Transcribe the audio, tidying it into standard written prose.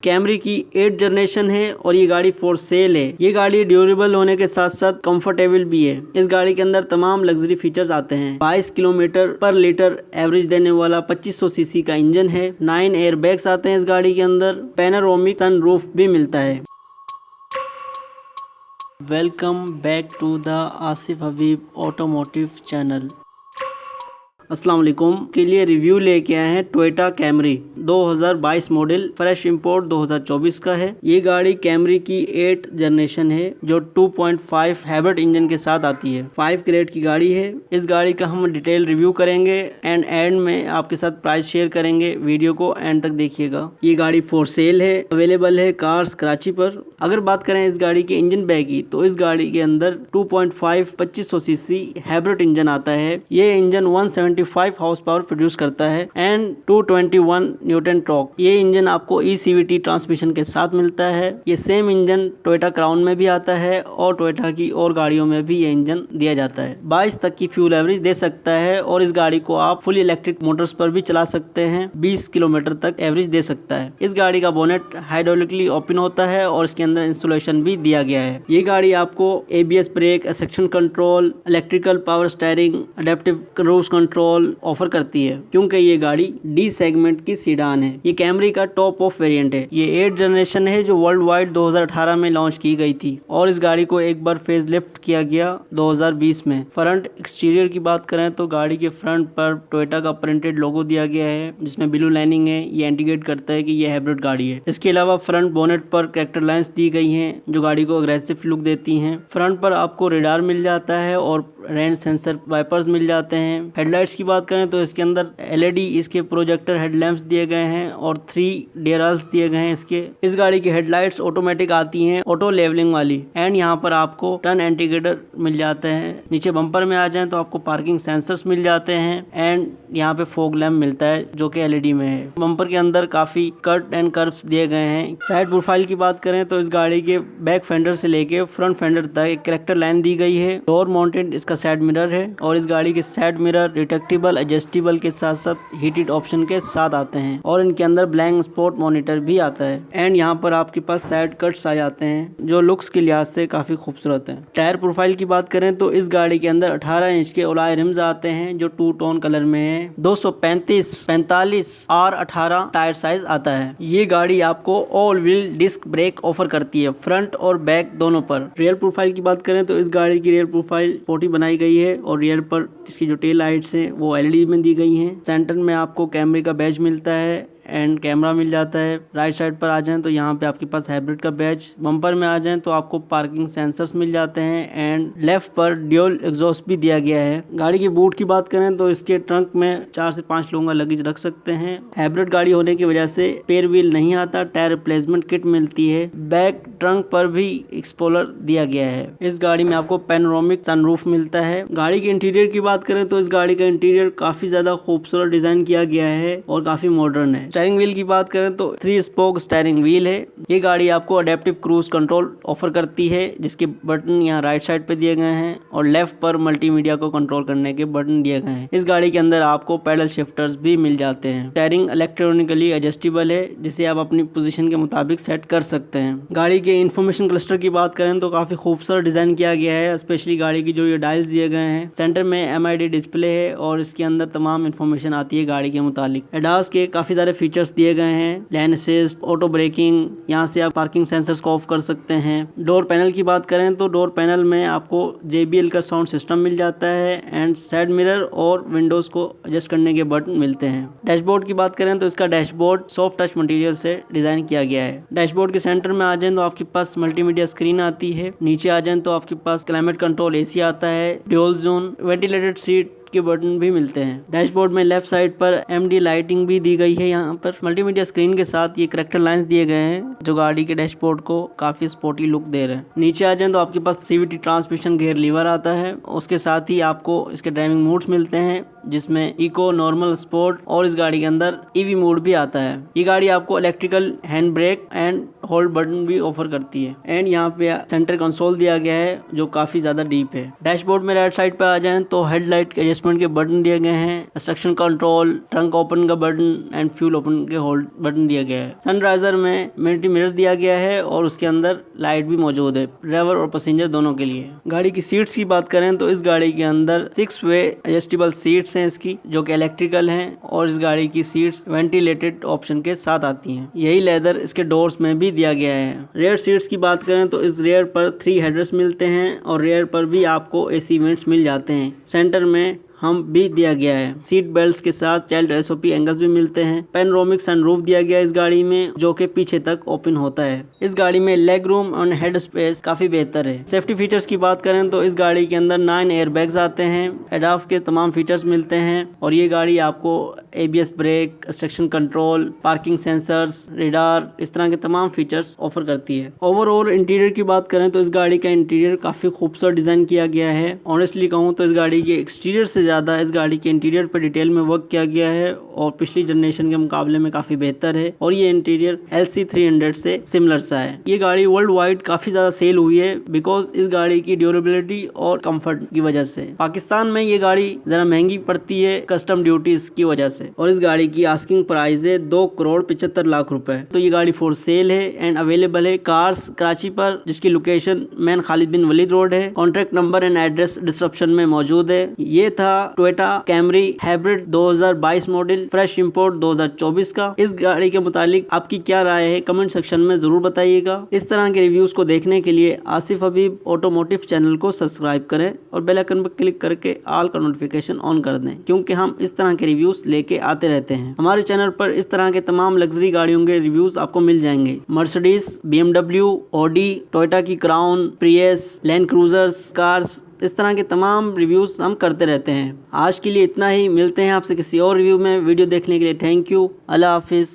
Camry की 8 generation है और ये गाड़ी फॉर सेल है। ये गाड़ी ड्यूरेबल होने के साथ साथ कंफर्टेबल भी है। इस गाड़ी के अंदर तमाम लग्जरी फीचर्स आते हैं। 22 किलोमीटर पर लीटर एवरेज देने वाला 2500 सीसी का इंजन है। 9 एयर बैग्स आते हैं इस गाड़ी के अंदर। पैनोरामिक सनरूफ भी मिलता है। Welcome back to the Asif Habib automotive channel. अस्सलाम वालेकुम के लिए रिव्यू लेके आए हैं Toyota Camry 2022 model, fresh import 2024 का है। ये गाड़ी कैमरी की 8 जनरेशन है जो 2.5 हाइब्रिड इंजन के साथ आती है। 5 ग्रेड की गाड़ी है। इस गाड़ी का हम डिटेल रिव्यू करेंगे एंड में आपके साथ प्राइस शेयर करेंगे। वीडियो को एंड तक देखिएगा। ये गाड़ी फॉर सेल है, अवेलेबल है कार्स कराची पर। अगर बात करें इस गाड़ी के इंजन बैग की, तो इस गाड़ी के अंदर 2.5 2500 सीसी हाइब्रिड इंजन आता है। ये इंजन 175 हाउस पावर प्रोड्यूस करता है एंड 221 न्यूटन टॉर्क। ये इंजन आपको ECVT ट्रांसमिशन के साथ मिलता है। ये सेम इंजन टोयोटा क्राउन में भी आता है और टोयोटा की और गाड़ियों में भी ये इंजन दिया जाता है। 22 तक की फ्यूल एवरेज दे सकता है और इस गाड़ी को आप फुल इलेक्ट्रिक मोटर्स पर भी चला सकते हैं। 20 किलोमीटर तक एवरेज दे सकता है। इस गाड़ी का बोनेट हाइड्रोलिकली ओपन होता है और इसके अंदर इंस्टॉलेशन भी दिया गया है। ये गाड़ी आपको ABS brake, section control, electrical power steering, adaptive cruise control offer करती है, क्योंकि ये गाड़ी D सेगमेंट की सीडान है। ये कैमरी का टॉप ऑफ वेरिएंट है। ये 8 जनरेशन है जो वर्ल्ड वाइड 2018 में लॉन्च की गई थी और इस गाड़ी को एक बार फेस लिफ्ट किया गया 2020 में। फ्रंट एक्सटीरियर की बात करें तो गाड़ी के फ्रंट पर टोयोटा का प्रिंटेड लोगो दिया गया है जिसमें ब्लू लाइनिंग है। ये इंडिकेट करता है कि ये हाइब्रिड गाड़ी है। इसके अलावा फ्रंट बोनेट पर कैरेक्टर लाइंस दी गई हैं जो गाड़ी को अग्रेसिव लुक देती हैं। फ्रंट पर आपको रेडार मिल जाता है और रेन सेंसर वाइपर्स मिल जाते हैं। हेडलाइट्स की बात करें तो इसके अंदर LED इसके प्रोजेक्टर हेडलैम्प्स दिए गए हैं और 3 DRLs दिए गए हैं इसके। इस गाड़ी की हेडलाइट्स ऑटोमेटिक आती हैं, ऑटो लेवलिंग वाली। एंड यहाँ पर आपको टर्न इंडिकेटर मिल जाते हैं। नीचे बम्पर में आ जाएं तो आपको पार्किंग सेंसर्स मिल जाते हैं एंड यहाँ पे फॉग लैम्प मिलता है जो कि LED में है। बम्पर के अंदर काफी कट एंड कर्व्स दिए गए हैं। साइड प्रोफाइल की बात करें तो इस गाड़ी के बैक फेंडर से लेके फ्रंट फेंडर तक एक कैरेक्टर लाइन दी गई है। डोर माउंटेड इसका साइड मिरर है और इस गाड़ी के साइड मिरर रिट्रैक्टेबल, एडजस्टेबल के साथ साथ हीटेड ऑप्शन के साथ आते हैं और इनके अंदर ब्लैंक स्पॉट मॉनिटर भी आता है। एंड यहाँ पर आपके पास साइड कट्स आ जाते हैं जो लुक्स के लिहाज से काफी खूबसूरत हैं। टायर प्रोफाइल की बात करें तो इस गाड़ी के अंदर 18 इंच के अलॉय रिम्स आते हैं जो 2 टोन कलर में है। 235, 45 और 18 टायर साइज आता है। ये गाड़ी आपको all wheel disc brake offer करती है फ्रंट और बैक दोनों पर। रियर प्रोफाइल की बात करें तो इस गाड़ी की रियर प्रोफाइल स्पोर्टी बनाई गई है और रियर पर इसकी जो टेल लाइट्स है वो LED में दी गई हैं। सेंटर में आपको कैमरे का बैज मिलता है एंड कैमरा मिल जाता है। राइट साइड पर आ जाएं तो यहाँ पे आपके पास हाइब्रिड का बैज। बम्पर में आ जाएं तो आपको पार्किंग सेंसर्स मिल जाते हैं एंड लेफ्ट पर ड्यूल एग्जॉस्ट भी दिया गया है। गाड़ी की बूट की बात करें तो इसके ट्रंक में 4 से 5 लोगों का लगेज रख सकते हैं। हाइब्रिड गाड़ी होने की वजह से पेयर व्हील नहीं आता, टायर रिप्लेसमेंट किट मिलती है। बैक ट्रंक पर भी एक्सपोलर दिया गया है। इस गाड़ी में आपको पैनोरामिक सनरूफ मिलता है। गाड़ी के इंटीरियर की बात करें तो इस गाड़ी का इंटीरियर काफी ज्यादा खूबसूरत डिजाइन किया गया है और काफी मॉडर्न है। स्टीयरिंग व्हील की बात करें तो 3 स्पोक स्टीयरिंग व्हील है। ये गाड़ी आपको अडेप्टिव क्रूज कंट्रोल ऑफर करती है जिसके बटन यहाँ राइट साइड पे दिए गए हैं और लेफ्ट पर मल्टीमीडिया को कंट्रोल करने के बटन दिए गए हैं। इस गाड़ी के अंदर आपको पैडल शिफ्टर्स भी मिल जाते हैं। स्टीयरिंग इलेक्ट्रॉनिकली एडजस्टेबल है जिसे आप अपनी पोजीशन के मुताबिक सेट कर सकते हैं। गाड़ी के इंफॉर्मेशन क्लस्टर की बात करें तो काफी खूबसूरत डिजाइन किया गया है। स्पेशली गाड़ी की जो ये डायल्स दिए गए हैं। सेंटर में MID डिस्प्ले है और इसके अंदर तमाम इंफॉर्मेशन आती है गाड़ी के मुतालिक। ADAS के काफी सारे फीचर्स दिए गए हैं। लेन असिस्ट, ऑटो ब्रेकिंग, यहाँ से आप पार्किंग सेंसर्स को ऑफ कर सकते हैं। डोर पैनल की बात करें तो डोर पैनल में आपको JBL का साउंड सिस्टम मिल जाता है एंड साइड मिरर और विंडोज को एडजस्ट करने के बटन मिलते हैं। डैशबोर्ड की बात करें तो इसका डैशबोर्ड सॉफ्ट टच मटेरियल से डिजाइन किया गया है। डैशबोर्ड के सेंटर में आ जाए तो आपके पास मल्टीमीडिया स्क्रीन आती है। नीचे आ जाए तो आपके पास क्लाइमेट कंट्रोल AC आता है। ड्यूल जोन वेंटिलेटेड सीट के बटन भी मिलते हैं। डैशबोर्ड में लेफ्ट साइड पर MD लाइटिंग भी दी गई है। यहाँ पर मल्टीमीडिया स्क्रीन के साथ ये कैरेक्टर लाइंस दिए गए हैं जो गाड़ी के डैशबोर्ड को काफी स्पोर्टी लुक दे रहे हैं। नीचे आ जाए तो आपके पास CVT ट्रांसमिशन गियर लीवर आता है। उसके साथ ही आपको इसके ड्राइविंग मोड्स मिलते हैं जिसमें इको, नॉर्मल, स्पोर्ट और इस गाड़ी के अंदर ईवी मोड भी आता है। ये गाड़ी आपको electrical hand brake and hold button भी ऑफर करती है। एंड यहाँ पे सेंटर कंसोल दिया गया है जो काफी ज्यादा डीप है। डैशबोर्ड में राइट साइड पे आ जाएं तो हेडलाइट के एडजस्टमेंट के बटन दिए गए हैं, इंस्ट्रक्शन कंट्रोल, ट्रंक ओपन का बटन एंड फ्यूल ओपन के होल्ड बटन दिया गया है। सनराइजर में मिरर मिरर दिया गया है और उसके अंदर लाइट भी मौजूद है, ड्राइवर और पैसेंजर दोनों के लिए। गाड़ी की सीट्स की बात करें तो इस गाड़ी के अंदर 6 वे एडजस्टेबल सीट्स हैं इसकी, जो कि इलेक्ट्रिकल हैं और इस गाड़ी की सीट्स वेंटिलेटेड ऑप्शन के साथ आती हैं। यही लेदर इसके डोर्स में भी दिया गया है। रेयर सीट्स की बात करें तो इस रेयर पर 3 हेडरेस्ट मिलते हैं और रेयर पर भी आपको एसी वेंट्स मिल जाते हैं। सेंटर में हम भी दिया गया है। सीट बेल्ट के साथ चाइल्ड एसओपी एंगल्स भी मिलते हैं। पैनोरामिक सनरूफ दिया गया है इस गाड़ी में, जो कि पीछे तक ओपन होता है। इस गाड़ी में लेग रूम और हेड स्पेस काफी बेहतर है। सेफ्टी फीचर्स की बात करें तो इस गाड़ी के अंदर 9 एयरबैग्स आते हैं, एडाफ के तमाम फीचर्स मिलते हैं और ये गाड़ी आपको ABS brake, traction control, parking sensors, radar, इस तरह के तमाम फीचर्स ऑफर करती है। ओवरऑल इंटीरियर की बात करें तो इस गाड़ी का इंटीरियर काफी खूबसूरत डिजाइन किया गया है। ऑनेस्टली कहूँ तो इस गाड़ी के एक्सटीरियर से ज्यादा इस गाड़ी के इंटीरियर पर डिटेल में वर्क किया गया है और पिछली जनरेशन के मुकाबले में काफी बेहतर है और ये इंटीरियर LC300 से सिमिलर सा है। ये गाड़ी वर्ल्ड वाइड काफी ज्यादा सेल हुई है बिकॉज इस गाड़ी की ड्यूरेबिलिटी और कंफर्ट की वजह से। पाकिस्तान में ये गाड़ी जरा महंगी पड़ती है कस्टम ड्यूटीज की वजह से और इस गाड़ी की आस्किंग प्राइस है 2,75,00,000 रुपए। तो ये गाड़ी फॉर सेल है एंड अवेलेबल है कार्स कराची पर, जिसकी location main Khalid bin Walid road है। Contact number and address description में मौजूद है। ये था Toyota Camry hybrid 2022 model fresh import 2024 का। इस गाड़ी के मुतालिक आपकी क्या राय है कमेंट सेक्शन में जरूर बताइएगा। इस तरह के रिव्यूज को देखने के लिए आसिफ हबीब ऑटोमोटिव चैनल को सब्सक्राइब करें और बेल आइकन पर क्लिक करके ऑल का नोटिफिकेशन ऑन कर दें, क्योंकि हम इस तरह के रिव्यूज लेके आते रहते हैं। हमारे चैनल पर इस तरह के तमाम लग्जरी गाड़ियों के रिव्यूज आपको मिल जाएंगे। मर्सिडीज, BMW, ऑडी, टोयोटा की Crown, Prius, Land Cruisers, cars, इस तरह के तमाम रिव्यूज हम करते रहते हैं। आज के लिए इतना ही, मिलते हैं आपसे किसी और रिव्यू में। वीडियो देखने के लिए थैंक यू। Allah Hafiz.